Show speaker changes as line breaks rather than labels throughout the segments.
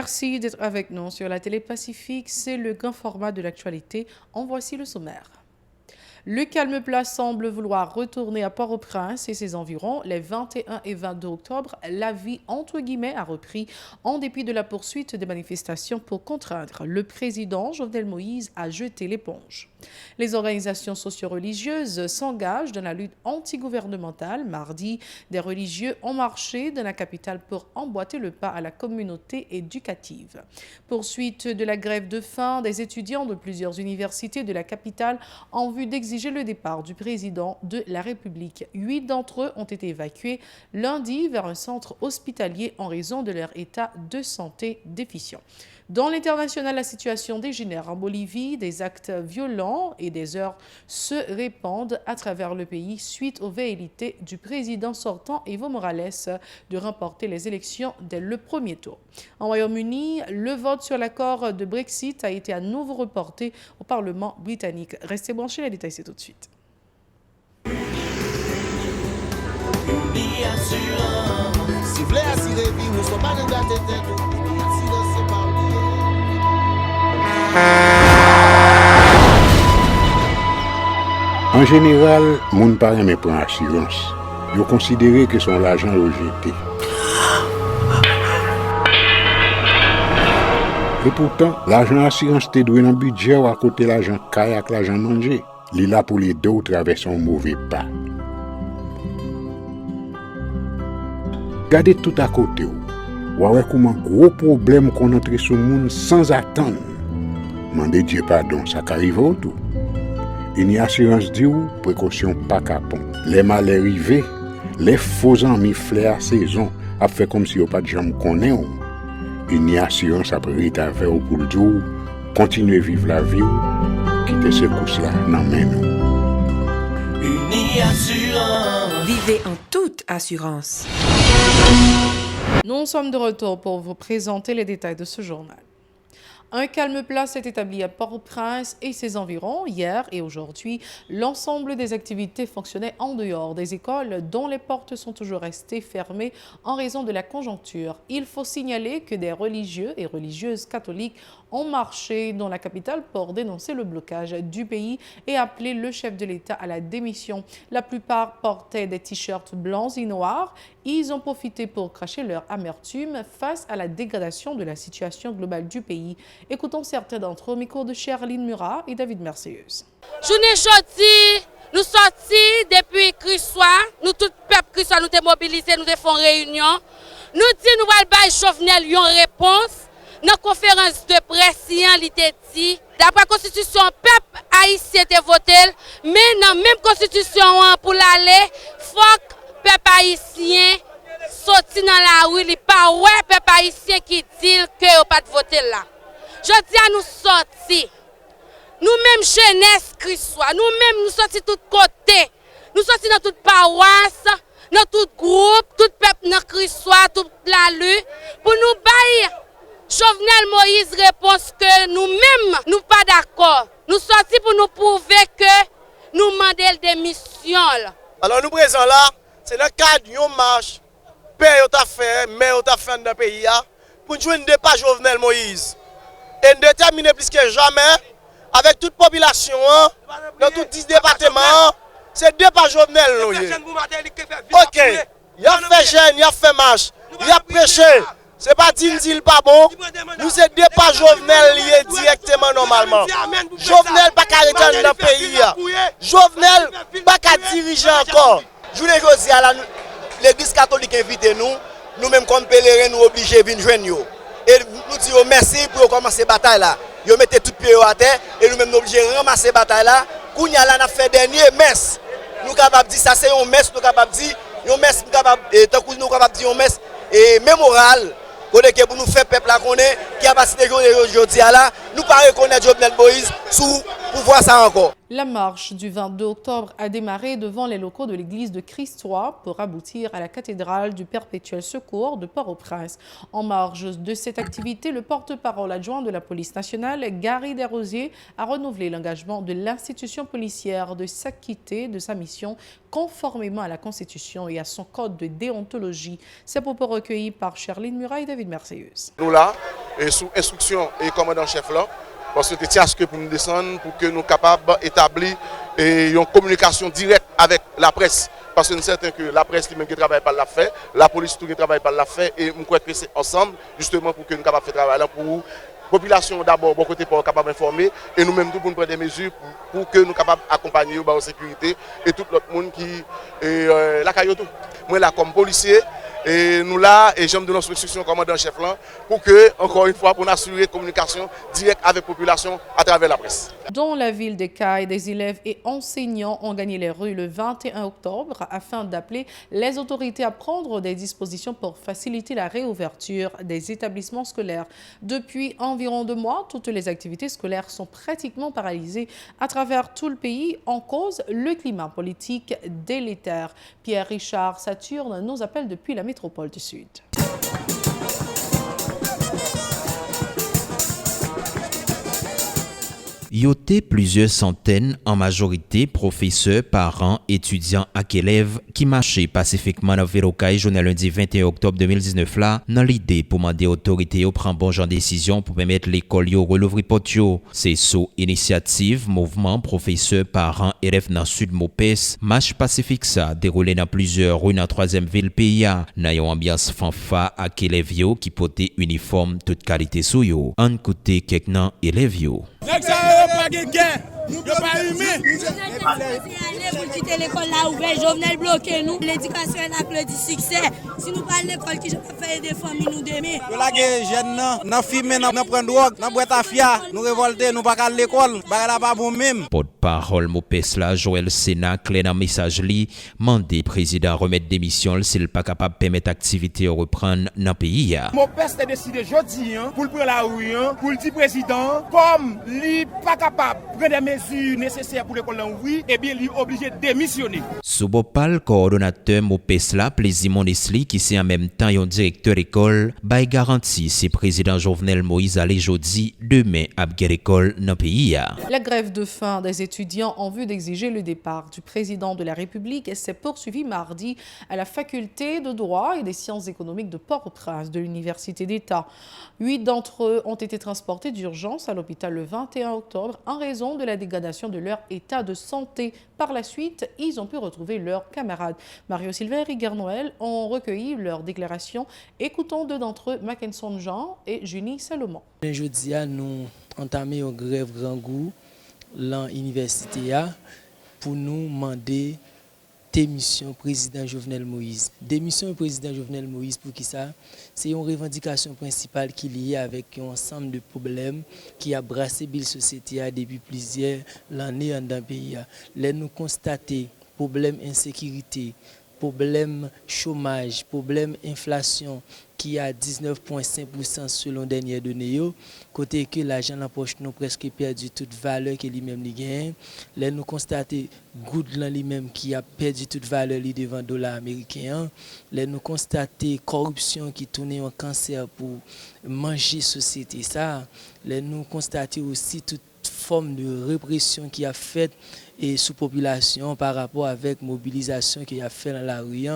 Merci d'être avec nous sur la télé Pacifique. C'est le grand format de l'actualité. En voici le sommaire. Le calme plat semble vouloir retourner à Port-au-Prince et ses environs. Les 21 et 22 octobre, la vie entre guillemets a repris en dépit de la poursuite des manifestations pour contraindre le président Jovenel Moïse à jeter l'éponge. Les organisations socio-religieuses s'engagent dans la lutte antigouvernementale. Mardi, des religieux ont marché dans la capitale pour emboîter le pas à la communauté éducative. Poursuite de la grève de faim des étudiants de plusieurs universités de la capitale en vue d'exiger le départ du président de la République. 8 d'entre eux ont été évacués lundi vers un centre hospitalier en raison de leur état de santé déficient. Dans l'international, la situation dégénère en Bolivie. Des actes violents et des heurts se répandent à travers le pays suite aux velléités du président sortant Evo Morales de remporter les élections dès le premier tour. En Royaume-Uni, le vote sur l'accord de Brexit a été à nouveau reporté au Parlement britannique. Restez branchés, les détails c'est tout de suite.
En général, moun pa reme pran assurance. Yo considéré que son l'argent rejeté. Et pourtant, l'argent assurance te doué dans budget ou à côté l'argent kayak, l'argent manger. Li là pour les deux traverser un mauvais pas. Gardez tout à côté ou. Ouais comment gros problème qu'on entre sur monde sans attendre. Mandez Dieu pardon, ça qu'arrive au tout. Une assurance dit ou précaution pas capon. Les malheurs arrivés, les faux amis flair saison a fait comme si on pas de jambe connaît ou. Une assurance après ta faire pour le jour, continuer vivre la vie ou quitter ce coup là dans main nous.
Une assurance.
Vivez en toute assurance.
Nous sommes de retour pour vous présenter les détails de ce journal. Un calme plat s'est établi à Port-au-Prince et ses environs. Hier et aujourd'hui, l'ensemble des activités fonctionnaient en dehors des écoles dont les portes sont toujours restées fermées en raison de la conjoncture. Il faut signaler que des religieux et religieuses catholiques ont marché dans la capitale pour dénoncer le blocage du pays et appeler le chef de l'État à la démission. La plupart portaient des t-shirts blancs et noirs. Ils ont profité pour cracher leur amertume face à la dégradation de la situation globale du pays. Écoutons certains d'entre eux au micro de Charline Murat et David Merceilleuse.
Journée chaude, nous sortis depuis Crissois, nous tout peuple Crissois nous sommes mobilisés, nous faisons réunion. Nous disons nous allons bailler Jovenel une réponse. Dans la conférence de presse, il était dit, d'après la constitution, le peuple haïtien était voté, mais dans la même constitution, pour l'aller, il faut que le peuple haïtien sorti dans la rue, il n'y a pas de peuple haïtien qui dit que n'a pas voté là. Je dis à nous sortir. Nous-mêmes, jeunesse Crissois, nous-mêmes, nous sortis de tous côtés. Nous sortis dans toute paroisse, dans tout groupe, tout peuple dans Crissois, toute la rue, pour nous bailler. Jovenel Moïse réponse que nous-mêmes, nous pas d'accord. Nous sortis pour nous prouver que nous demandons des missions.
Alors nous présents là, c'est dans le cadre d'une marche, père a fait, mère a fait dans le pays, pour nous joindre des pas Jovenel Moïse. Et nous déterminer plus que jamais, avec toute la population, dans tous 10 départements, c'est deux pas Jovenel. Ok, il a fait jeune, il a fait marche, il a prêché. C'est pas dit pas bon. Nous c'est deux pas Jovenel lié directement normalement. Jovenel pas arrêter dans le pays. Jovenel pas diriger encore. Je ne dis à l'église catholique invite nous, nous-mêmes comme pèlerins nous obligés de venir joindre. Et nous disons merci pour commencer la bataille là. Vous mettez tout pied à terre et nous-mêmes nous obligés de ramasser la bataille là. Kounya là n'a fait dernier messe. Nous capables de dire ça c'est une messe, nous capables de dire une messe, nous capables de dire une messe et mémorale. Pour nous faire peuple là qu'on est qui a passé des jours aujourd'hui là nous pas reconnaître Jovenel Moïse sous pouvoir ça encore.
La marche du 22 octobre a démarré devant les locaux de l'église de Christ-Roi pour aboutir à la cathédrale du Perpétuel Secours de Port-au-Prince. En marge de cette activité, le porte-parole adjoint de la police nationale, Gary Desrosiers, a renouvelé l'engagement de l'institution policière de s'acquitter de sa mission conformément à la Constitution et à son code de déontologie. Ces propos recueillis par Charline Muraille et David Merceilleuse.
Nous là, et sous instruction et commandant-chef là, parce que c'est à ce que pour nous descendre, pour que nous soyons capables d'établir une communication directe avec la presse. Parce que nous sommes certains que la presse qui travaille par la fait, la police qui travaille par la fait, et nous croyons que c'est ensemble, justement pour que nous soyons capables de faire travail pour la population d'abord, bon côté pour capable d'informer, et nous-mêmes tout pour nous prendre des mesures pour que nous soyons capables d'accompagner la sécurité et tout l'autre monde qui est la caillotte. Moi là, comme policier, et nous là, et j'aime de notre instruction commandant-chef là, pour que, encore une fois, pour assurer communication directe avec la population à travers la presse.
Dans la ville de Caille, des élèves et enseignants ont gagné les rues le 21 octobre afin d'appeler les autorités à prendre des dispositions pour faciliter la réouverture des établissements scolaires. Depuis environ 2 mois, toutes les activités scolaires sont pratiquement paralysées à travers tout le pays en cause le climat politique délétère. Pierre-Richard Saturne nous appelle depuis la métropole du Sud.
Yoté plusieurs centaines, en majorité professeurs, parents, étudiants et élèves, qui marchaient pacifiquement dans Vélocaille, journée lundi 21 octobre 2019 là, dans l'idée pour demander aux autorités de prendre bon genre de décision pour permettre l'école de rouvrir porte. C'est sous initiative, mouvement, professeurs, parents, élèves dans le sud Mopes, marche pacifique ça, déroulé dans plusieurs rues dans la 3e ville pays, dans une ambiance fanfare avec élèves qui portaient uniforme toute qualité sous yo. En côté quelques élèves yo.
Pas de gain, nous pas humain. Pour quitter l'école là ouvert, Jovenel bloqué nous. L'éducation est la clé du succès. Si nous parlons de l'école qui va faire des familles nous demain.
Là que jeunes nan fumer nan prendre drogue, nan boire tafia, nous révolter, nous pas à l'école, ba la pas bon même.
Porte-parole Mopes là Joël Sénat clé dans message li, mandé président remettre démission s'il pas capable permettre activité reprendre dans pays.
Mopes a décidé jodi pour prendre la rue pour le président comme li pas capable prendre des mesures nécessaires pour l'école oui et bien lui obligé de démissionner.
Soubopal coordonnateur Mopes là plaisir Monesli qui c'est en même temps un directeur école bail garantie c'est président Jovenel Moïse aller jeudi demain à l'école dans pays.
La grève de faim des étudiants en vue d'exiger le départ du président de la République s'est poursuivie mardi à la faculté de droit et des sciences économiques de Port-au-Prince de l'Université d'État. 8 d'entre eux ont été transportés d'urgence à l'hôpital le 21 octobre en raison de la dégradation de leur état de santé. Par la suite, ils ont pu retrouver leurs camarades. Mario Sylvain et Rigueur Noël ont recueilli leurs déclarations. Écoutons 2 d'entre eux, Mackenson Jean et Junie Salomon.
Jeudi, nous entamé une grève grand goût dans l'université pour nous demander démission président Jovenel Moïse. Démission du président Jovenel Moïse pour qui ça? C'est une revendication principale qui est liée avec un ensemble de problèmes qui a brassé la société depuis plusieurs années dans le pays. Là nous constatons problème insécurité, problème chômage, problème inflation qui a 19,5% selon dernière donnée, côté que l'argent dans la poche nous presque perdu toute valeur que lui-même gagne. Là nous constatons goud lui-même qui a perdu toute valeur devant le dollar américain. Là nous constatons corruption qui tourne en cancer pour manger société ça. Là nous constatons aussi toute forme de répression qui a fait et sous population par rapport avec mobilisation qui a fait dans la rue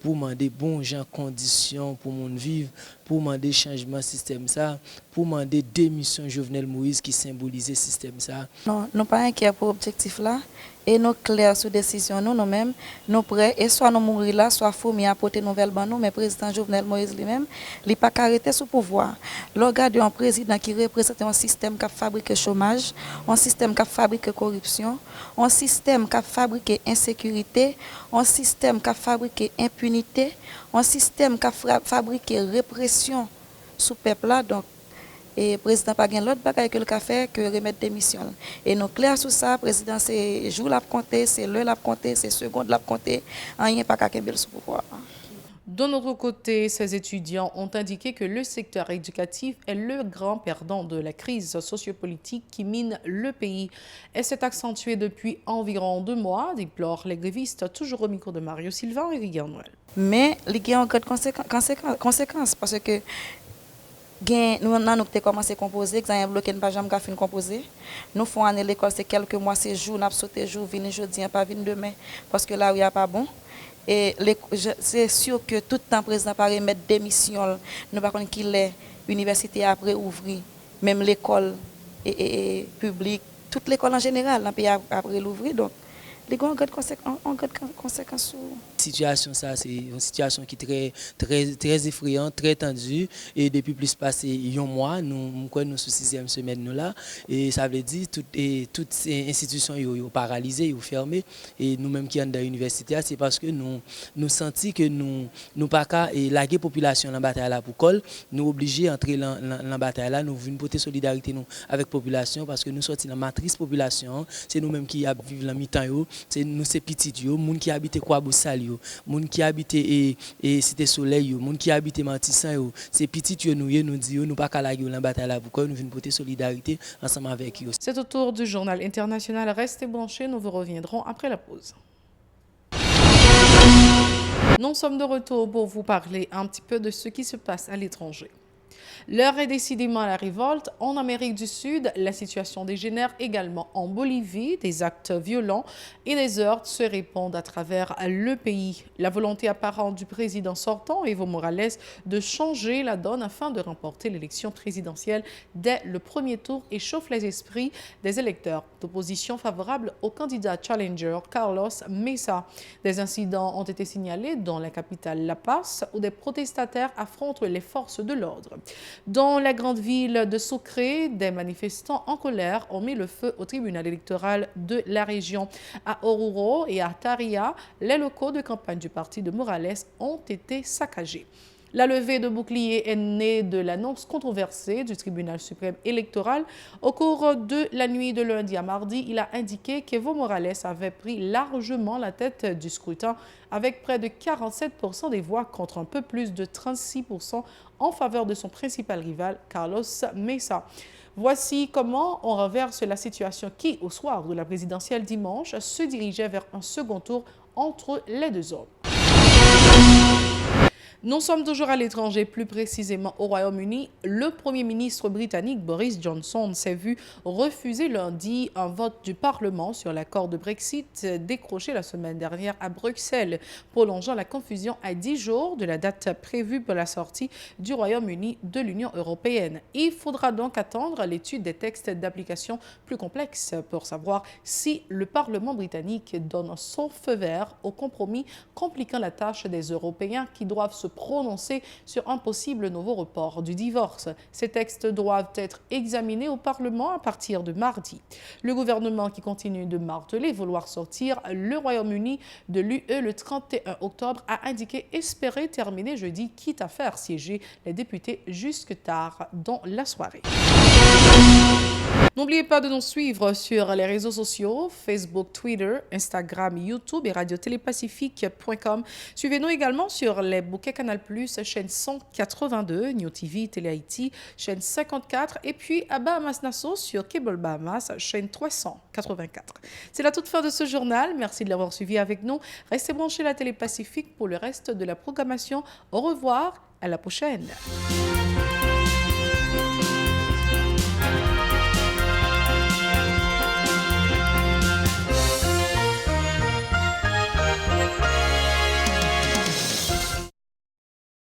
pour demander bon gens conditions pour monde vivre, pour demander changement système ça, pour demander démission Jovenel Moïse qui symbolisait système ça.
Non, nous pas inquiets pour objectif là et nous clairs sur décision nous mêmes nous prêts et soit nous mourir là soit fourmi apporter nouvelle ban nous mais président Jovenel Moïse lui-même il pas arrêté sous pouvoir. Regarde un président qui représente un système qui fabrique chômage, un système qui fabrique corruption, un système qui fabrique insécurité, un système qui fabrique impunité, un système qui fabrique répression sous peuple là. Donc et président pas gain l'autre bagaille que le fait que remettre démission et nous clair sur ça président c'est jour l'a compter c'est l'heure l'a compter c'est seconde l'a compter rien pas qu'à kembel sous pouvoir.
D'un autre côté, ces étudiants ont indiqué que le secteur éducatif est le grand perdant de la crise sociopolitique qui mine le pays. Elle s'est accentuée depuis environ 2 mois, déplorent les grévistes, toujours au micro de Mario Sylvain et Rigueur Noël.
Mais il y a encore de conséquences parce que nous avons commencé à composer, nous avons bloqué, nous n'avons pas fini composer. Nous faisons à l'école, c'est quelques mois, c'est jours, nous avons sauté jour, venir jeudi, pas venir demain, parce que là, il n'y a pas bon. Et c'est sûr que tout le temps, le président paraît mettre des missions. Nous ne savons pas qu'il est l'université après ouvrir, même l'école publique, toute l'école en général, dans le pays après l'ouvrir. Donc, les gens ont des conséquences.
Situation ça c'est une situation qui est très effrayante, très tendue et depuis plus passé un mois nous sous 6e semaine nous là et ça veut dire toutes ces institutions sont paralysées, sont fermées et nous même qui sommes dans l'université c'est parce que nous sentons que nous pas qu'à laguer population dans bataille là pour col, nous obligés entrer dans la bataille là, nous venons porter solidarité nous avec population parce que nous sortis dans matrice population, c'est nous même qui vivons dans mi-temps c'est nous ces petits yo, moun qui habitent Kouaboussal yo, moun qui habitent et Cité Soleil yo, moun qui habitent Martissan yo, ces petits yo nous dit nous pas qu'à la bataille là pourquoi nous venons porter solidarité ensemble avec eux.
C'est au tour du journal international. Restez branchés, nous vous reviendrons après la pause. Nous sommes de retour pour vous parler un petit peu de ce qui se passe à l'étranger. L'heure est décidément à la révolte. En Amérique du Sud, la situation dégénère également en Bolivie. Des actes violents et des heurts se répandent à travers le pays. La volonté apparente du président sortant, Evo Morales, de changer la donne afin de remporter l'élection présidentielle dès le premier tour échauffe les esprits des électeurs d'opposition favorables au candidat challenger Carlos Mesa. Des incidents ont été signalés dans la capitale La Paz où des protestataires affrontent les forces de l'ordre. Dans la grande ville de Sucre, des manifestants en colère ont mis le feu au tribunal électoral de la région. À Oruro et à Tarija, les locaux de campagne du parti de Morales ont été saccagés. La levée de boucliers est née de l'annonce controversée du tribunal suprême électoral. Au cours de la nuit de lundi à mardi, il a indiqué qu'Evo Morales avait pris largement la tête du scrutin avec près de 47% des voix contre un peu plus de 36% en faveur de son principal rival, Carlos Mesa. Voici comment on renverse la situation qui, au soir de la présidentielle dimanche, se dirigeait vers un second tour entre les deux hommes. Nous sommes toujours à l'étranger, plus précisément au Royaume-Uni. Le Premier ministre britannique Boris Johnson s'est vu refuser lundi un vote du Parlement sur l'accord de Brexit décroché la semaine dernière à Bruxelles, prolongeant la confusion à 10 jours de la date prévue pour la sortie du Royaume-Uni de l'Union européenne. Il faudra donc attendre l'étude des textes d'application plus complexes pour savoir si le Parlement britannique donne son feu vert au compromis compliquant la tâche des Européens qui doivent se prononcer sur un possible nouveau report du divorce. Ces textes doivent être examinés au Parlement à partir de mardi. Le gouvernement qui continue de marteler vouloir sortir le Royaume-Uni de l'UE le 31 octobre a indiqué espérer terminer jeudi, quitte à faire siéger les députés jusque tard dans la soirée. N'oubliez pas de nous suivre sur les réseaux sociaux, Facebook, Twitter, Instagram, YouTube et radiotélépacifique.com. Suivez-nous également sur les bouquets Canal+, chaîne 182, New TV, Télé Haïti, chaîne 54 et puis à Bahamas Nassau sur Cable Bahamas, chaîne 384. C'est la toute fin de ce journal. Merci de l'avoir suivi avec nous. Restez branchés à la Télé Pacifique pour le reste de la programmation. Au revoir, à la prochaine.